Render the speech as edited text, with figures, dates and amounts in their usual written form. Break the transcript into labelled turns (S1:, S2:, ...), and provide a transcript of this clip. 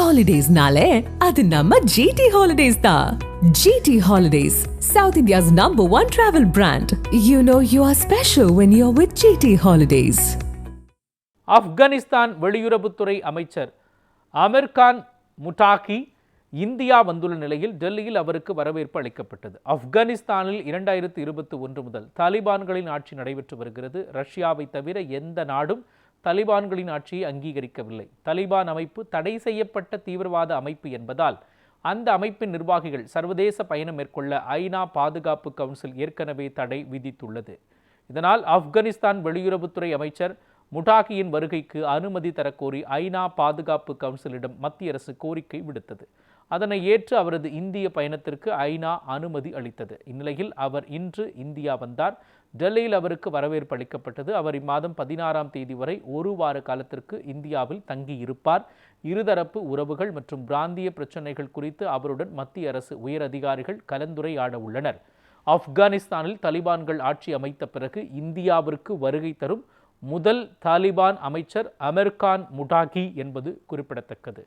S1: ஹாலிடேஸ்னாலே அது நம்ம ஜிடி ஹாலிடேஸ் தான். GT holidays, South India's #1 travel brand. You know you are special when you're with GT Holidays.
S2: Afghanistan வெளியுறவுத்துறை அமைச்சர் அமீர் கான் முட்டாகி இந்தியா வந்துள்ள நிலையில் டெல்லியில் அவருக்கு வரவேற்பு அளிக்கப்பட்டது. ஆப்கானிஸ்தானில் 2021 முதல் தாலிபான்களின் ஆட்சி நடைபெற்று வருகிறது. ரஷ்யாவை தவிர எந்த நாடும் தாலிபான்களின் ஆட்சியை அங்கீகரிக்கவில்லை. தாலிபான் அமைப்பு தடை செய்யப்பட்ட தீவிரவாத அமைப்பு என்பதால் அந்த அமைப்பின் நிர்வாகிகள் சர்வதேச பயணம் மேற்கொள்ள ஐநா பாதுகாப்பு கவுன்சில் ஏற்கனவே தடை விதித்துள்ளது. இதனால் ஆப்கானிஸ்தான் வெளியுறவுத்துறை அமைச்சர் முட்டாகியின் வருகைக்கு அனுமதி தரக்கோரி ஐநா பாதுகாப்பு கவுன்சிலிடம் மத்திய அரசு கோரிக்கை விடுத்தது. அதனை ஏற்று அவரது இந்திய பயணத்திற்கு ஐநா அனுமதி அளித்தது. இந்நிலையில் அவர் இன்று இந்தியா வந்தார். டெல்லியில் அவருக்கு வரவேற்பு அளிக்கப்பட்டது. அவர் இம்மாதம் 16ஆம் தேதி வரை ஒரு வார காலத்திற்கு இந்தியாவில் தங்கியிருப்பார். இருதரப்பு உறவுகள் மற்றும் பிராந்திய பிரச்சினைகள் குறித்து அவருடன் மத்திய அரசு உயர் அதிகாரிகள் கலந்துரையாட உள்ளனர். ஆப்கானிஸ்தானில் தாலிபான்கள் ஆட்சி அமைத்த பிறகு இந்தியாவிற்கு வருகை தரும் முதல் தாலிபான் அமைச்சர் அமீர் கான் முட்டாகி என்பது குறிப்பிடத்தக்கது.